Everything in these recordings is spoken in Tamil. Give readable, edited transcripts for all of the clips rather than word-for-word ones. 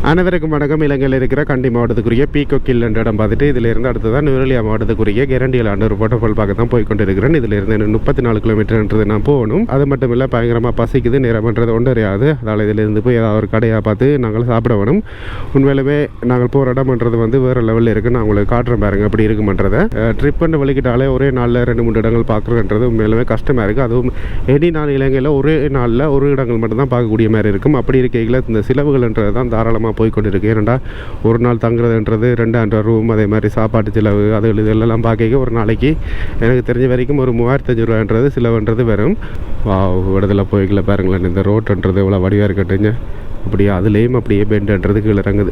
அனைவருக்கும் வணக்கம். இலங்கையில் இருக்கிற கண்டி மாவட்டத்துக்குரிய பீக்கோக்கில் என்ற இடம் பார்த்துட்டு இதிலிருந்து அடுத்ததான் நுவரெலியா மாவட்டத்துக்குரிய கெரண்டியில் ஒரு வாட்டர்ஃபால் பார்க்க தான் போய் கொண்டிருக்கிறேன். இதிலிருந்து 34 கிலோமீட்டர்ன்றது நான் போகணும். அது மட்டும் இல்லை, பயங்கரமாக பசிக்குது, நேரம்ன்றது ஒன்றறியாது. அதனால் இதிலிருந்து போய் ஏதாவது ஒரு கடையாக பார்த்து நாங்கள் சாப்பிட வேணும். உண்மையிலுமே நாங்கள் போகிற இடம்ன்றது வந்து வேறு லெவலில் இருக்குது. நான் உங்களுக்கு காட்டுறேன் பாருங்க அப்படி இருக்குமன்றதை. ட்ரிப் பண்ணி வலிக்கிட்டாலே ஒரே நாளில் 2-3 இடங்கள் பார்க்குறதுன்றது உண்மையிலுமே கஷ்டமாக இருக்குது. அதுவும் எனி நாள் இலங்கையில் ஒரே நாளில் ஒரு இடங்கள் மட்டும்தான் பார்க்கக்கூடிய மாதிரி இருக்கும். அப்படி இருக்கையில் இந்த செலவுகள்ன்றது தான் தாராளமாக போய்கொண்டிருக்கு. ஏன்னா ஒரு நாள் தங்குறதுன்றது 2000 ரூம், அதே மாதிரி சாப்பாட்டு செலவு, அது இதெல்லாம் பார்க்க ஒரு நாளைக்கு எனக்கு தெரிஞ்ச வரைக்கும் ஒரு 3500 ரூபான்றது செலவுன்றது வரும். இடத்துல போய்க்கல பாருங்களேன், இந்த ரோட்டுன்றது எவ்வளோ வடிவாக இருக்கட்டுங்க. அப்படியே அதுலேயும் அப்படியே பெண்டுன்றது கீழே இறங்குது.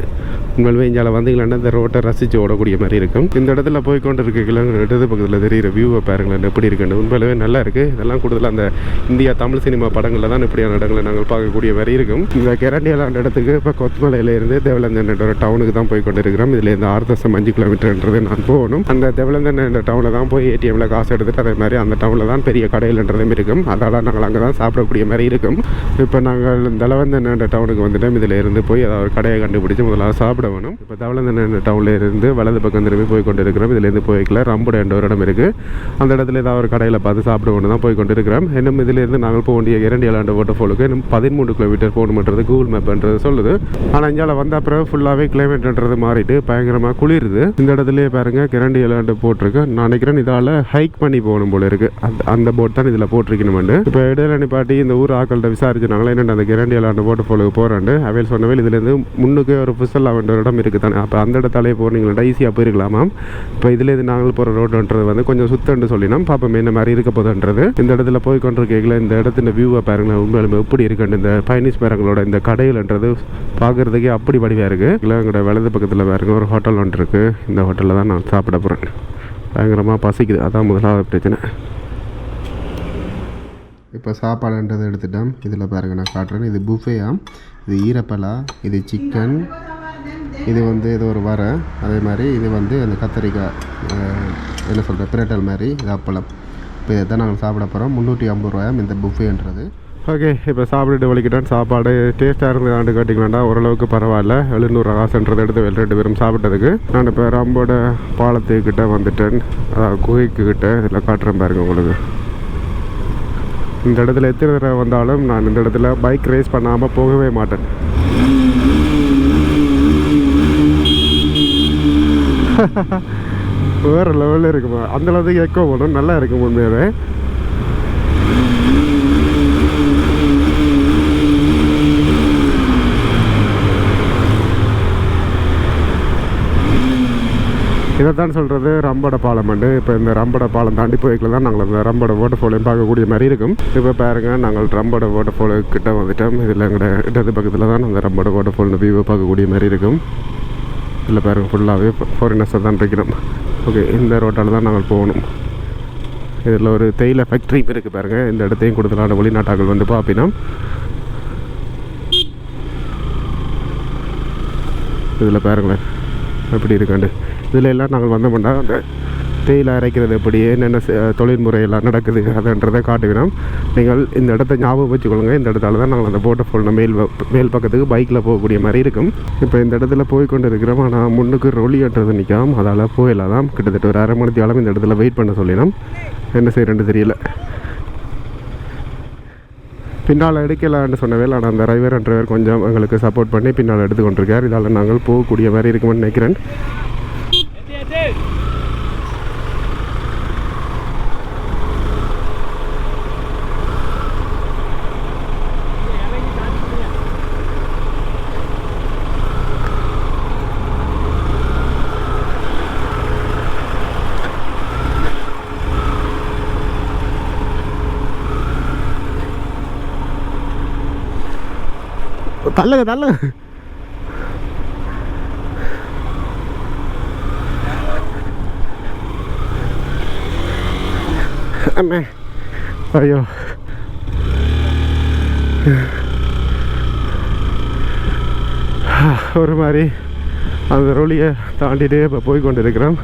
உண்மையிலுமே இங்கே வந்தீங்களன்னா இந்த ரோட்டை ரசித்து ஓடக்கூடிய மாதிரி இருக்கும். இந்த இடத்துல போய்கொண்டு இருக்கீங்களா, இடது பக்கத்தில் தெரிகிற வியூவை பாருங்களேன் எப்படி இருக்குன்னு. உண்மையிலுமே நல்லா இருக்குது. இதெல்லாம் கூடுதலாக அந்த இந்தியா தமிழ் சினிமா படங்களில் தான் இப்படியான இடங்களை நாங்கள் பார்க்கக்கூடிய மாதிரி இருக்கும். இந்த கெரண்டியலாண்ட இடத்துக்கு இப்போ கொத்மலையிலேருந்து தேவலந்தன் என்ற ஒரு டவுனுக்கு தான் போய்கொண்டு இருக்கிறோம். இதுலேருந்து 6.5 கிலோமீட்டர்ன்றது நான் போகணும். அந்த தேவலந்தன் என்ற டவுனில் தான் போய் ஏடிஎம்மில் காசு எடுத்துகிட்டு அதே மாதிரி அந்த டவுனில் தான் பெரிய கடையில்ன்றதும் இருக்கும். அதனால் நாங்கள் அங்கே தான் சாப்பிடக்கூடிய மாதிரி இருக்கும். இப்போ நாங்கள் தலவந்தன் என்ற டவுனுக்கு வந்துட்டோம். இதில் இருந்து போய் ஏதாவது ஒரு கடையை கண்டுபிடிச்சி முதலாவது சாப்பிட வேணும். இப்போ தவளந்தன் டவுனில் இருந்து வலது பக்கம் திரும்பி போய் கொண்டு இருக்கிறோம். இதுலேருந்து போய்க்கல ரம்புட என்ற ஒரு இடம் இருக்குது. அந்த இடத்துல ஏதாவது ஒரு கடையில் பார்த்து சாப்பிட வேணும் தான் போய் கொண்டு இருக்கிறோம். இன்னும் இதிலேருந்து நாங்கள் போக வேண்டிய இரண்டியலாண்ட வாட்டர்ஃபாலுக்கு இன்னும் 13 கிலோமீட்டர் போகணுன்றது கூகுள் மேப்ன்றது சொல்லுது. ஆனால் இங்கே வந்த அப்புறம் ஃபுல்லாகவே கிளைமேட்ன்றது மாறிட்டு பயங்கரமாக குளிருது. இந்த இடத்துலேயே பாருங்கள் இரண்டியலாண்டு போட்டிருக்கு. நான் நினைக்கிறேன் இதால் ஹைக் பண்ணி போகணும் போல இருக்குது. அந்த போட் தான் இதில் போட்டிருக்கணுமெண்டு. இப்போ இடையில நிப்பாட்டி இந்த ஊர் ஆக்கள்கிட்ட விசாரிச்சுனாங்களே என்னென்ன அந்த இரண்டியலாண்டு வாட்டர்ஃபாலுக்கு போகிறேன் அவையில் சொன்னவே. இதுலேருந்து முன்னுக்கு ஒரு புசல்லாவா என்ற இடம் இருக்குது தானே. அப்போ அந்த இடத்தாலே போனீங்களா ஈஸியாக போயிருக்கலாமா. இப்போ இதுலேருந்து நாங்கள் போகிற ரோடுன்றது வந்து கொஞ்சம் சுத்தம்னு சொல்லினோம். பார்ப்போம் என்ன மாதிரி இருக்க போதுன்றது. இந்த இடத்துல போய் கொண்டிருக்கீங்களா, இந்த இடத்துல வியூவை பாருங்களேன் உண்மையிலுமே எப்படி இருக்குன்னு. இந்த பயணிஸ் பேரங்களோட இந்த கடையில்ன்றது பார்க்குறதுக்கே அப்படி வடிவாக இருக்குது. இல்லை எங்களோட வலது பக்கத்தில் பாருங்க ஒரு ஹோட்டல் ஒன்று இருக்குது. இந்த ஹோட்டலில் தான் நான் சாப்பிட போகிறேன். பயங்கரமாக பசிக்குது, அதான் முதலாவது பிரச்சனை. இப்போ சாப்பாடுன்றதை எடுத்துட்டோம். இதில் பாருங்கள் நான் காட்டுறேன். இது புஃபேயாம், இது ஈரப்பலா, இது சிக்கன், இது வந்து ஏதோ ஒரு வரை, அதே மாதிரி இது வந்து அந்த கத்தரிக்காய் என்ன சொல்கிற பிரட்டல் மாதிரி, இது அப்பளம். இப்போ இதை தான் நாங்கள் சாப்பிட போகிறோம். 350 ரூபாயாம் இந்த புஃபேன்றது. ஓகே, இப்போ சாப்பிட்டுட்டு வலிக்கிட்டேன். சாப்பாடு டேஸ்ட்டாக இருந்து ஆண்டு காட்டிங்களாண்டா ஓரளவுக்கு பரவாயில்ல. 700 காசுன்றது எடுத்து 2 பேரும் சாப்பிட்டதுக்கு. நான் இப்போ ரம்போட பாலத்துக்கிட்ட வந்துட்டேன், குகைக்குக்கிட்ட. இதில் காட்டுறேன் பாருங்க உங்களுக்கு. இந்த இடத்துல எத்தனை தடவை வந்தாலும் நான் இந்த இடத்துல பைக் ரேஸ் பண்ணாமல் போகவே மாட்டேன். வேறு லெவலில் இருக்குமா, அந்தளவுக்கு எக்கோ போடும், நல்லா இருக்கும் உண்மையாகவே. இதைத்தான் சொல்கிறது ரம்போட பாலம் உண்டு. இப்போ இந்த ரம்போட பாலம் தாண்டி போய்க்கல தான் நாங்கள் இந்த ரம்போட வாட்டர்ஃபாலையும் பார்க்கக்கூடிய மாதிரி இருக்கும். இப்போ பாருங்கள், நாங்கள் ரம்போட வாட்டர்ஃபாலுக்கிட்ட வந்துட்டோம். இதில் எங்களோட இடது பக்கத்தில் தான் அந்த ரம்போட வாட்டர்ஃபால் வியூவை பார்க்கக்கூடிய மாதிரி இருக்கும். இதில் பாருங்கள் ஃபுல்லாகவே ஃபாரினர்ஸை தான் இருக்கிறோம். ஓகே, இந்த ரோட்டால் தான் நாங்கள் போகணும். இதில் ஒரு தேயிலை ஃபேக்ட்ரியும் இருக்குது பாருங்கள். இந்த இடத்தையும் கொடுத்தலான வெளிநாட்டாக்கள் வந்து பார்ப்பினா. இதில் பாருங்களேன் எப்படி இருக்காண்டு. இதில் எல்லாம் நாங்கள் வந்தோம்னா அந்த தேயிலை அரைக்கிறது எப்படி, என்னென்ன தொழில்முறையெல்லாம் நடக்குது அதுன்றதை காட்டுகிறோம். நீங்கள் இந்த இடத்த ஞாபகம் வச்சுக்கொள்ளுங்க. இந்த இடத்தால தான் நாங்கள் அந்த வாட்டர்ஃபால் மேல் பக்கத்துக்கு பைக்கில் போகக்கூடிய மாதிரி இருக்கும். இப்போ இந்த இடத்துல போய் கொண்டு இருக்கிறோம். ஆனால் முன்னுக்கு ரொலின்றது நிற்காம, அதால் போயிடலாம். கிட்டத்தட்ட ஒரு 1/2 மணி நேரம் இந்த இடத்துல வெயிட் பண்ண சொல்லினோம். என்ன செய்யறேன்னு தெரியல. பின்னால் எடுக்கலான்னு சொன்னவே, ஆனால் அந்த டிரைவர் கொஞ்சம் எங்களுக்கு சப்போர்ட் பண்ணி பின்னால் எடுத்து கொண்டிருக்கார். இதால் நாங்கள் போகக்கூடிய மாதிரி இருக்குமென்னு நினைக்கிறேன். தள்ளுங்க. அண்ணே ஐயோ, ஒரு மாதிரி அந்த ரொலியை தாண்டிட்டு இப்போ போய் கொண்டு இருக்கிறோம்.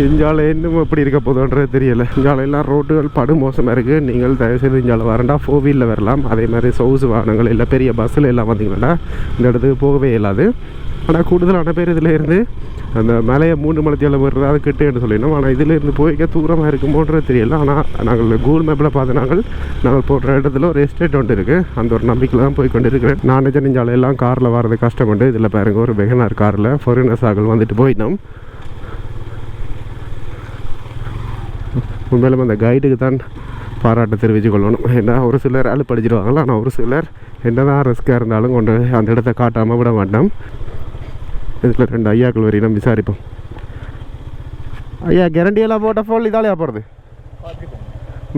இஞ்சால இன்னும் எப்படி இருக்க போதுன்றது தெரியலை. இஞ்சாலையெல்லாம் ரோட்டுகள் படு மோசமாக இருக்குது. நீங்கள் தயவுசெய்து இஞ்சால வரண்டா 4 வீலில் வரலாம். அதே மாதிரி சொகுசு வாகனங்கள் இல்லை பெரிய பஸ்ஸில் எல்லாம் வந்தீங்கன்னா இந்த இடத்துக்கு போகவே இயலாது. ஆனால் கூடுதலான பேர் இதில் இருந்து அந்த மலையை 3 மலத்தியால் வர்றது அது கிட்டேன்னு சொல்லிடணும். ஆனால் இதில் இருந்து போய்க்க தூரமாக இருக்குமோன்றது தெரியல. ஆனால் நாங்கள் கூகுள் மேப்பில் பார்த்து நாங்கள் போடுற இடத்துல ஒரு எஸ்டேட் ஒன்று இருக்குது. அந்த ஒரு நம்பிக்கையில் தான் போய் கொண்டு இருக்கிறேன். நான் நிஜால எல்லாம் காரில் வர்றது கஷ்டப்பட்டு இதில் பாருங்க ஒரு வெகனார் காரில் ஃபாரினர்ஸ் ஆகல் வந்துட்டு போயிட்டோம். உண்மையிலும் அந்த கைடுக்கு தான் பாராட்ட தெரிவித்து கொள்ளணும். ஏன்னா ஒரு சிலர் அழுப்படிச்சிடுவாங்களா. ஆனால் ஒரு சிலர் என்ன தான் ரிஸ்க்காக இருந்தாலும் கொண்டு அந்த இடத்த காட்டாமல் விட மாட்டோம். இதில் 2 ஐயாக்கள் வரையும் விசாரிப்போம். ஐயா கேரண்டியெல்லாம் போட்ட ஃபோல் இதாலையா போகிறது?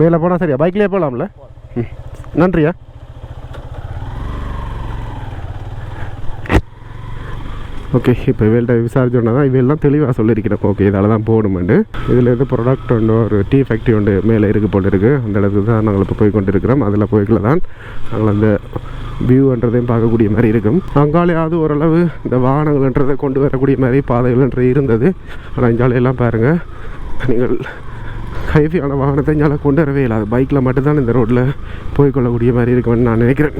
மேலே போனால் சரியா? பைக்லேயே போகலாம்ல? நன்றியா. ஓகே, இப்போ இவள்கிட்ட விசாரிச்சோன்னா தான் இவெல்லாம் தெளிவாக சொல்லியிருக்கிறேன். ஓகே, இதால் தான் போகணுமெண்டு. இதில் எது ப்ராடக்ட் ஒன்று ஒரு டீ ஃபேக்ட்ரி ஒன்று மேலே இருக்குது போல் இருக்குது. அந்த இடத்துக்கு தான் நாங்கள் இப்போ போய் கொண்டு இருக்கிறோம். அதில் போய்க்குள்ள தான் நாங்கள் அந்த வியூன்றதையும் பார்க்கக்கூடிய மாதிரி இருக்கும். அங்காலையாவது ஓரளவு இந்த வாகனங்கள்ன்றதை கொண்டு வரக்கூடிய மாதிரி பாதைகள்ன்றது இருந்தது. ஆனால் இங்காலையெல்லாம் பாருங்கள், நீங்கள் ஹைஃபியான வாகனத்தை இங்கே கொண்டு வரவே இல்லாது. பைக்கில் மட்டும்தான் இந்த ரோட்டில் போய்கொள்ளக்கூடிய மாதிரி இருக்கும்னு நான் நினைக்கிறேன்.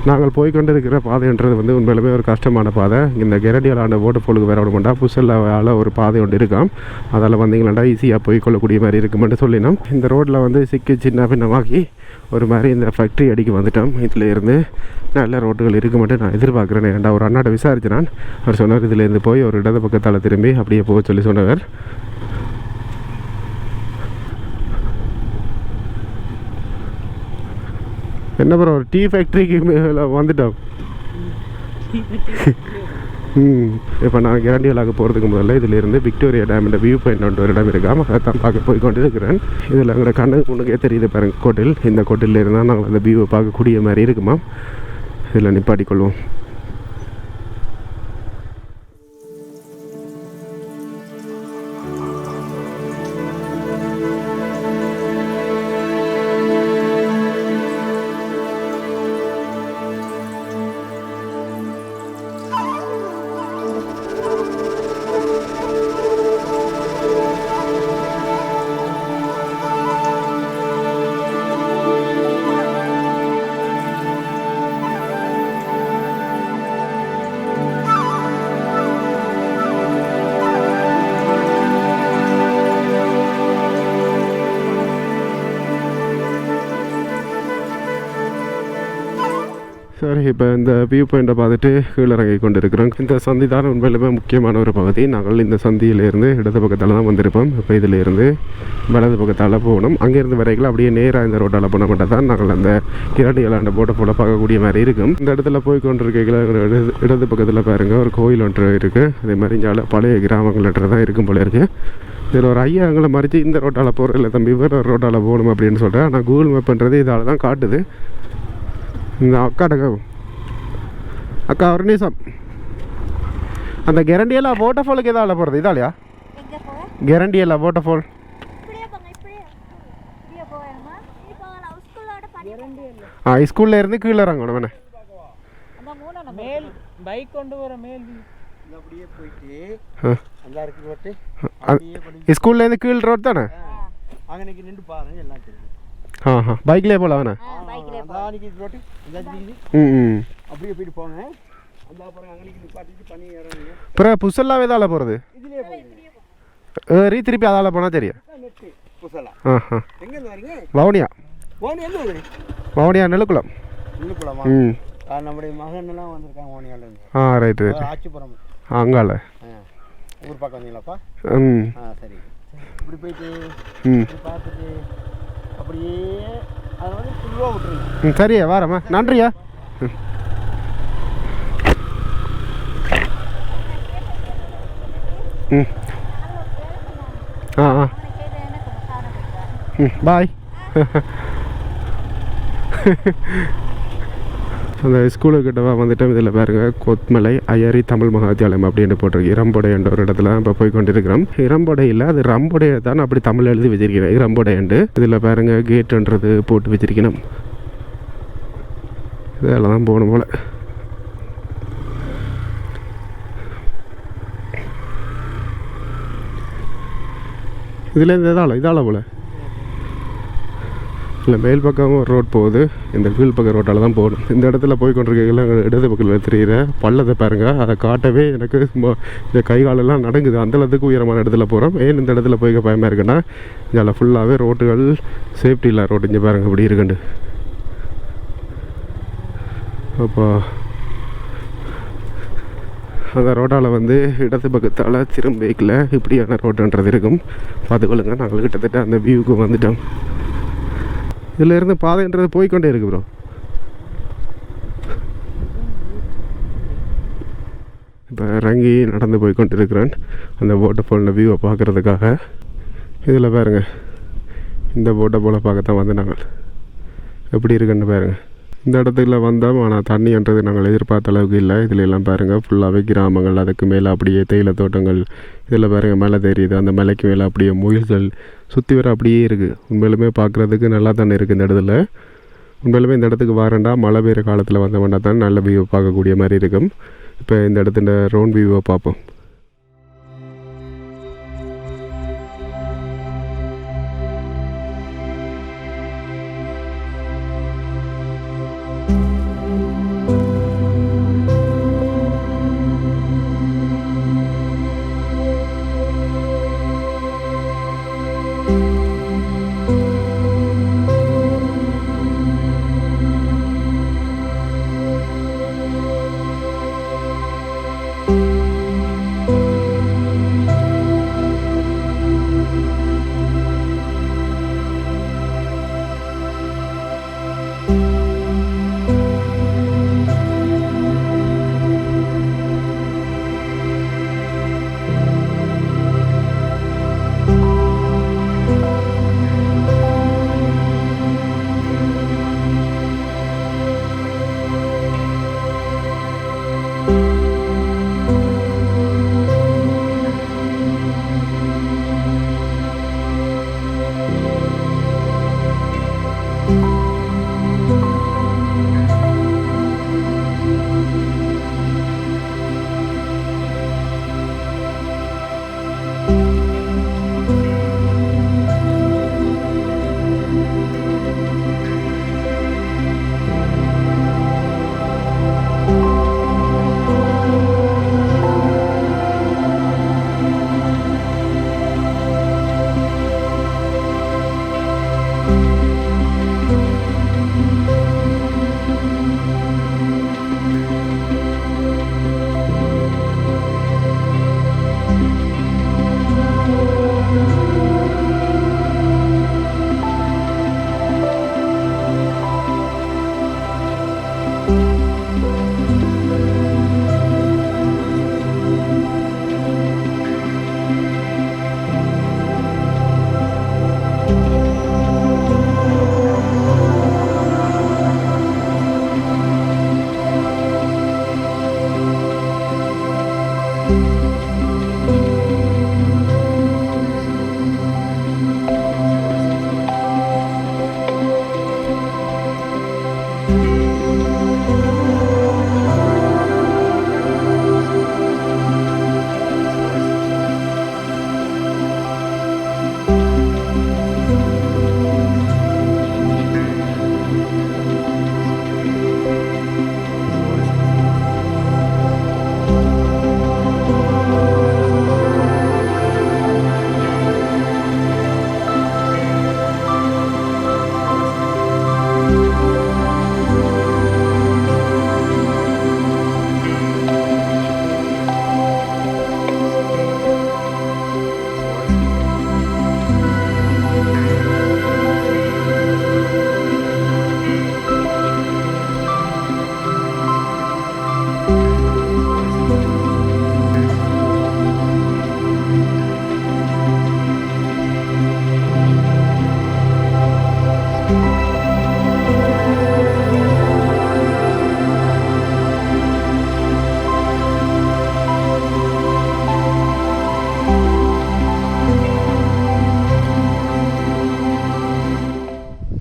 நாங்கள் போய்கொண்டு இருக்கிற பாதைன்றது வந்து உண்மையிலுமே ஒரு கஷ்டமான பாதை. இந்த கெரண்டியால் ஓட்டப்போலுக்கு வேற ஒன்று புசல்லாவால் ஒரு பாதை ஒன்று இருக்காம். அதில் வந்தீங்கன்னா ஈஸியாக போய்கொள்ளக்கூடிய மாதிரி இருக்குமென்று சொல்லினோம். இந்த ரோட்டில் வந்து சிக்கி சின்ன பின்னமாக்கி ஒரு மாதிரி இந்த ஃபேக்ட்ரி அடிக்க வந்துட்டோம். இதில் இருந்து நல்ல ரோட்டுகள் இருக்குமென்று நான் எதிர்பார்க்குறேன். ஏன்டா ஒரு அண்ணாட்ட விசாரிச்சினான். அவர் சொன்னார் இதிலேருந்து போய் ஒரு இடது பக்கத்தால் திரும்பி அப்படியே போக சொல்லி சொன்னவர். என்ன ப்ரோ ஒரு டீ ஃபேக்ட்ரிக்கு மேலே வந்துட்டோம். இப்போ நான் கேரண்டியலாக போகிறதுக்கு முதல்ல இதிலேருந்து விக்டோரியா டேம் இந்த வியூ பாயிண்ட் ஒரு இடம் இருக்காம அதை தான் பார்க்க போய் கொண்டு இருக்கிறேன். இதில் எங்களோட கண்ணுக்கு முன்னுக்கே தெரியுது பாருங்க கோட்டில். இந்த கோட்டில் இருந்தால் நாங்கள் அந்த வியூவை பார்க்கக்கூடிய மாதிரி இருக்குமா. இதில் நிப்பாட்டிக்கொள்வோம். சரி, இப்போ இந்த வியூ பாயிண்ட்டை பார்த்துட்டு கீழே இறங்கி கொண்டு இருக்கிறோம். இந்த சந்தி தான் உண்மையிலுமே முக்கியமான ஒரு பகுதி. நாங்கள் இந்த சந்தியிலேருந்து இடது பக்கத்தால் தான் வந்திருப்போம். இப்போ இதிலேருந்து வலது பக்கத்தால் போகணும். அங்கேருந்து வரைக்கும் அப்படியே நேராக இந்த ரோட்டால் போன மட்டும் தான் நாங்கள் அந்த கிராண்டியலாண்ட போட்டை போல பார்க்கக்கூடிய மாதிரி இருக்கும். இந்த இடத்துல போய் கொண்டு இருக்க இடது பக்கத்தில் பாருங்கள் ஒரு கோயில் ஒன்று இருக்குது. அதே மாதிரி இங்கே பழைய கிராமங்கள்ன்ற தான் இருக்கும் போல இருக்குது. இதில் ஒரு ஐயா எங்களை மறித்து இந்த ரோட்டால் போகிற இல்லை தம்பி வேறு ஒரு ரோட்டால் போகணும் அப்படின்னு சொல்கிறேன். ஆனால் கூகுள் மேப்ன்றது இதால் தான் காட்டுது. இந்த அக்கா ஒரு நிமிஷம், அந்த கேரண்டியெல்லாம் வாட்டர்ஃபாலுக்கு எதாவது போகிறது இதாலையா? கேரண்டியெல்லாம் வாட்டர்ஃபால் ஸ்கூல்ல இருந்து கீழே இறங்கணும். வேணே மேல் பைக் கொண்டு வர மேல் அப்படியே போயிட்டு ஸ்கூல்ல இருந்து கீழ் ரோட் தானே? அங்கனைக்கு நின்று பாருங்க எல்லாம் தெரியும். பைக்லேயே போகலாம் வேணா? அப்படியே போயிட்டு போங்க. அப்புறம் புசல்லாவே தால போகிறது ஏறி திருப்பி அதால போனால் தெரியும். வவுனியா வவுனியா நெல்லுக்குளம். நம்முடைய மகன் எல்லாம் வந்திருக்காங்க வவுனியாலேருந்து. Right right. ஆச்சிபுரம் அங்கால ஊர் பக்கம் வந்தீங்களாப்பா? சரி. இப்படி போயிட்டு பார்த்துட்டு அப்படியே அதை வந்து ஃபுல்லாக விட்டுருங்க. சரியா வரம்மா, நன்றியா. பாய். அந்த ஸ்கூலுக்கிட்ட வந்துட்டு இதில் பாருங்க கொத்மலை ஐயரி தமிழ் மகாவித்யாலயம் அப்படின்னு போட்டிருக்கு. இரம்பொடை என்ற ஒரு இடத்துல இப்போ போய் கொண்டிருக்கிறோம். இரம்பொடை இல்லை, அது ரம்பொடையை தான் அப்படி தமிழ் எழுதி வச்சிருக்கிறேன். இரம்பொடை என்று இதில் பாருங்க கேட்டுன்றது போட்டு வச்சிருக்கணும். இதெல்லாம் தான் போகணும் போல். இதுலேருந்து இதால் போல் இல்லை மேல் பக்கம் ஒரு ரோட் போகுது, இந்த கீழ் பக்கம் ரோட்டால் தான் போகணும். இந்த இடத்துல போய் கொண்டிருக்கீங்களா இடது பக்கத்தில் தெரிகிற பள்ளத்தை பாருங்கள், அதை காட்டவே எனக்கு இந்த கை காலெல்லாம் நடங்குது. அந்தளவுக்கு உயரமான இடத்துல போகிறோம். ஏன் இந்த இடத்துல போய் பயமாக இருக்குன்னா இதில் ஃபுல்லாகவே ரோட்டுகள் சேஃப்டி இல்லை ரோட்டு. இங்கே பாருங்கள் இப்படி இருக்குண்டு. அப்போ அந்த ரோட்டால் வந்து இடது பக்கத்தால் திரும்ப வைக்கல இப்படியான ரோட்டுன்றது இருக்கும். பார்த்துக்கொள்ளுங்க. நாங்கள் கிட்டத்தட்ட அந்த வியூவுக்கு வந்துட்டோம். இதில் இருந்து பாதைன்றது போய்கொண்டே இருக்கு ப்ரோ. இப்போ இறங்கி நடந்து போய்கொண்டு இருக்கிறேன் அந்த வாட்டர் ஃபாலில் வியூவை பார்க்குறதுக்காக. இதில் பாருங்கள், இந்த வாட்டர் ஃபாலை பார்க்கத்தான் வந்து நாங்கள் எப்படி இருக்குன்னு பாருங்கள். இந்த இடத்துல வந்தோம், ஆனால் தண்ணின்றது நாங்கள் எதிர்பார்த்த அளவுக்கு இல்லை. இதில் எல்லாம் பாருங்கள் ஃபுல்லாகவே கிராமங்கள், அதுக்கு மேலே அப்படியே தேயிலை தோட்டங்கள். இதில் பாருங்கள் மலை தெரியுது, அந்த மலைக்கு மேலே அப்படியே முயல்கள் சுற்றி வர அப்படியே இருக்குது. உண்மையிலுமே பார்க்குறதுக்கு நல்லா தானே இருக்குது இந்த இடத்துல. உண்மையிலுமே இந்த இடத்துக்கு வரேன்டா மழை பெய்கிற காலத்தில் வந்தோம்னா தான் நல்ல வியூவை பார்க்கக்கூடிய மாதிரி இருக்கும். இப்போ இந்த இடத்துல ரவுண்ட் வியூவை பார்ப்போம்.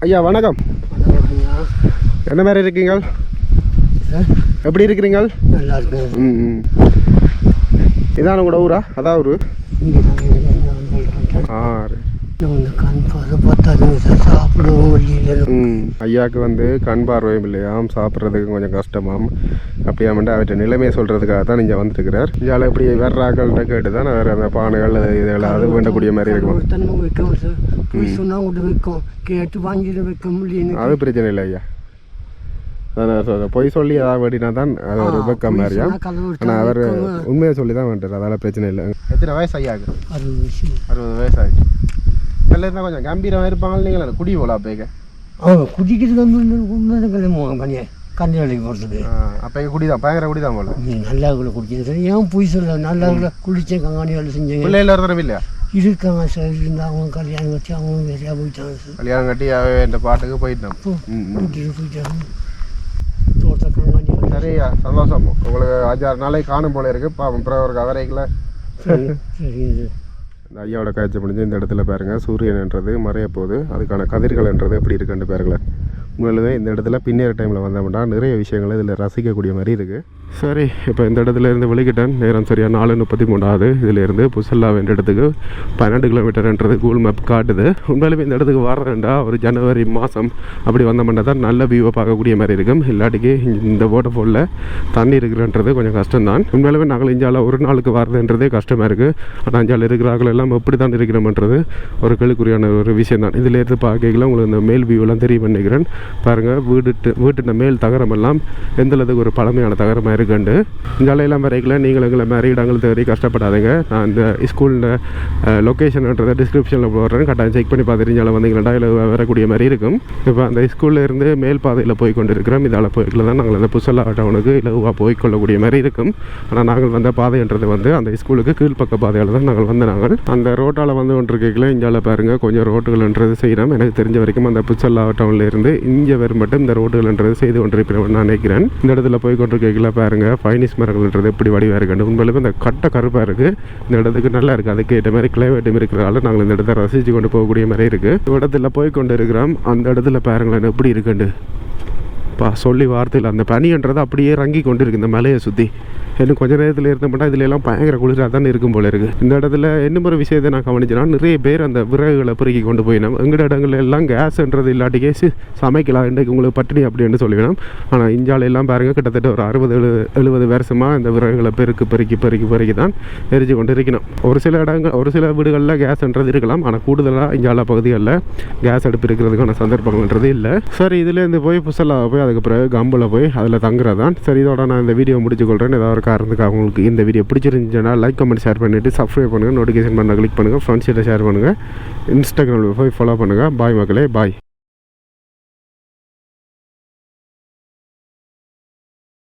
ஐயா வணக்கம். என்ன மாதிரி இருக்கீங்க? எப்படி இருக்கிறீங்க? நல்லா இருக்கு. இதான் உங்களோட ஊரா? அதான் ஊர். கண் பார்வை பத்தாது சாப்பிடவும் முடியல. ஐயாவுக்கு வந்து கண் பார்வையும் இல்லையாம், சாப்பிட்றதுக்கு கொஞ்சம் கஷ்டமாம். அப்படியாமட்டு அவற்றை நிலைமையை சொல்கிறதுக்காக தான் நீங்கள் வந்துருக்கிறார். இதால் இப்படி வேறு ஆக்கள்கிட்ட கேட்டு தான் வேறு அந்த பானைகள் இதெல்லாம் அது வேண்டக்கூடிய மாதிரி இருக்கும். தன்மை வைக்கும் சார், போய் சொன்னால் கூட வைக்கும், கேட்டு வாங்கிட்டு வைக்க முடியும். அது பிரச்சனை இல்லை ஐயா. அதான் பொய் சொல்லி ஏதாவது வேண்டினா தான் அது ஒரு வெக்கம் மாதிரியா. ஆனால் அவர் உண்மையை சொல்லி தான் வேண்டார், அதனால் பிரச்சனை இல்லை. எத்தனை வயசு ஐயாவுக்கு? 60 வயசு ஆகிடுச்சு. நல்லா இருந்தால் கொஞ்சம் கம்பீரமாக இருப்பாங்க இல்லைங்களா? குடி போல அப்போங்க குடிக்கிறது கண்ணி வேலைக்கு போகிறதுக்கு. அப்போ குடி தான் பயங்கர குடி தான் போல. நல்லா குடிக்கிறது சார். ஏன் பொய் சொல்ல, நல்லா குளிச்சேன், கங்காணி வேலை செஞ்சேன். பிள்ளைகள் ஒரு தடவை இல்லையா? இருக்காங்க சார். இருந்தால் அவங்க கல்யாணம் வச்சு அவங்க வேறையாக போயிட்டாங்க சார். கல்யாணம் கட்டி இந்த பாட்டுக்கு போயிட்டான். போயிட்டாங்க. சரியா, சந்தோஷம். உங்களுக்கு 5-6 நாளைக்கு காணும் போல இருக்கு. பாப்போம் அப்புறம் ஒரு கவரைக்குள்ள. இந்த ஐயாவோட காய்ச்சல் முடிஞ்சு இந்த இடத்துல பாருங்கள், சூரியன்ன்றது மறைய போகுது. அதுக்கான கதிர்கள்ன்றது எப்படி இருக்குன்னு பாருங்களேன். உண்மையிலுமே இந்த இடத்துல பின்னேற டைமில் வந்தோம்னா நிறைய விஷயங்கள் இதில் ரசிக்கக்கூடிய மாதிரி இருக்குது. சரி, இப்போ இந்த இடத்துல இருந்து வெளிக்கிட்டேன். நேரம் சரியாக 4:33 இதிலேருந்து புசல்லாவா என்ற இடத்துக்கு 12 கிலோமீட்டர்ன்றது கூகுள் மேப் காட்டுது. உண்மையிலுமே இந்த இடத்துக்கு வரேன்டா ஒரு ஜனவரி மாதம் அப்படி வந்தோம்னா தான் நல்ல வியூவை பார்க்கக்கூடிய மாதிரி இருக்கும். இல்லாட்டிக்கு இந்த வாட்டர்ஃபாலில் தண்ணி இருக்கிறன்றது கொஞ்சம் கஷ்டம்தான். உண்மையிலுமே நாங்கள் இஞ்சால ஒரு நாளுக்கு வரதுன்றதே கஷ்டமாக இருக்குது. ஆனால் இஞ்சால இருக்கிறார்கள் எல்லாம் எப்படி தான் இருக்கிறோம்ன்றது ஒரு கேள்விக்குறியான ஒரு விஷயம் தான். இதிலேருந்து பார்க்கலாம் உங்களுக்கு இந்த மேல் வியூவெல்லாம் தெரியும் நினைக்கிறேன். பாருங்கள், வீட்டு மேல் தகரமெல்லாம் எந்தளவுக்கு ஒரு பழமையான தகரமாக இருக்குண்டு. இஞ்சாலையெல்லாம் வரைக்கல நீங்கள் எங்களை மாதிரி இடங்கள் தேடி கஷ்டப்படாதீங்க. நான் இந்த ஸ்கூலில் லொக்கேஷன்ன்றதை டிஸ்கிரிப்ஷனில் போடுறேன், கட்டாயம் செக் பண்ணி பார்த்துட்டு வந்தீங்களா இல்லை வரக்கூடிய மாதிரி இருக்கும். இப்போ அந்த ஸ்கூலில் இருந்து மேல் பாதையில் போய் கொண்டு இருக்கிறோம். இதால் போய்க்கல தான் நாங்கள் அந்த புசல்லாவா டவுனுக்கு இலவாக போய்க்கொள்ளக்கூடிய மாதிரி இருக்கும். ஆனால் நாங்கள் வந்த பாதைன்றது வந்து அந்த ஸ்கூலுக்கு கீழ்ப்பக்க பாதையால் தான் நாங்கள் நாங்கள் அந்த ரோட்டால் வந்து கொண்டிருக்கல. இஞ்சால பாருங்கள் கொஞ்சம் ரோட்டுகள்ன்றது செய்கிறோம். எனக்கு தெரிஞ்ச வரைக்கும் அந்த புசல்லாவா டவுனில் இருந்து இங்கே வரும் மட்டும் இந்த ரோடுகள்ன்றது செய்து கொண்டிருப்பேன் நான் நினைக்கிறேன். இந்த இடத்துல போய் கொண்டிருக்கல பாருங்கள், ஃபைனிஸ் மரங்கள்ன்றது எப்படி வடிவாக இருக்குன்னு. உண்மையிலுமே இந்த கட்டை கருப்பாக இருக்குது. இந்த இடத்துக்கு நல்லா இருக்குது. அதுக்கு ஏற்ற மாதிரி கிளைமேட்டும் இருக்கிறதால நாங்கள் இந்த இடத்த ரசித்து கொண்டு போகக்கூடிய மாதிரி இருக்குது. இந்த இடத்துல போய் கொண்டு இருக்கிறோம். அந்த இடத்துல பாருங்களேன் எப்படி இருக்குண்டு சொல்லி வார்த்தையில். அந்த பனின்றது அப்படியே ரங்கி கொண்டு இருக்குது இந்த மலையை சுற்றி. இன்னும் கொஞ்சம் நேரத்தில் இருந்தோம்னா இதுல எல்லாம் பயங்கர குளிராக தான் இருக்கும் போல இருக்குது. இந்த இடத்துல இன்னும் ஒரு விஷயத்தை நான் கவனிச்சேன்னா, நிறைய பேர் அந்த விறகுகளை பெருக்கி கொண்டு போயினோம். எங்கட இடங்கள்ல எல்லாம் கேஸ்ன்றது இல்லாட்டிக்கே சமைக்கலாம், இன்றைக்கு உங்களுக்கு பட்டினி அப்படின்னு சொல்லிவிடும். ஆனால் இஞ்சாலையெல்லாம் பாருங்கள், கிட்டத்தட்ட ஒரு 60-70 வருஷமாக இந்த விறகுகளை பெருக்கி தான் எரிஞ்சு கொண்டு இருக்கணும். ஒரு சில வீடுகளில் கேஸ்ன்றது இருக்கலாம். ஆனால் கூடுதலாக இஞ்சால பகுதிகளில் கேஸ் அடுப்பு இருக்கிறதுக்கான சந்தர்ப்பங்கள்ன்றது இல்லை. சரி, இதுலேருந்து போய் புசல்லாவா போய் அதுக்கு பிறகு கம்பில் போய் அதில் தங்குறதான். சரி, இதோட நான் இந்த வீடியோ முடிச்சுக்கொள்கிறேன். ஏதாவது காரணத்துக்கு உங்களுக்கு இந்த வீடியோ பிடிச்சிருந்துச்சுன்னா லைக், கமெண்ட், ஷேர் பண்ணிவிட்டு சப்ஸ்கிரைப் பண்ணுங்கள், நோட்டிஃபிகேஷன் பண்ண கிளிக் பண்ணுங்கள், ஃப்ரெண்ட்ஸ்கிட்ட ஷேர் பண்ணுங்கள், இன்ஸ்டாகிராமில் போய் ஃபாலோ பண்ணுங்கள். பாய் மக்களே, பாய்.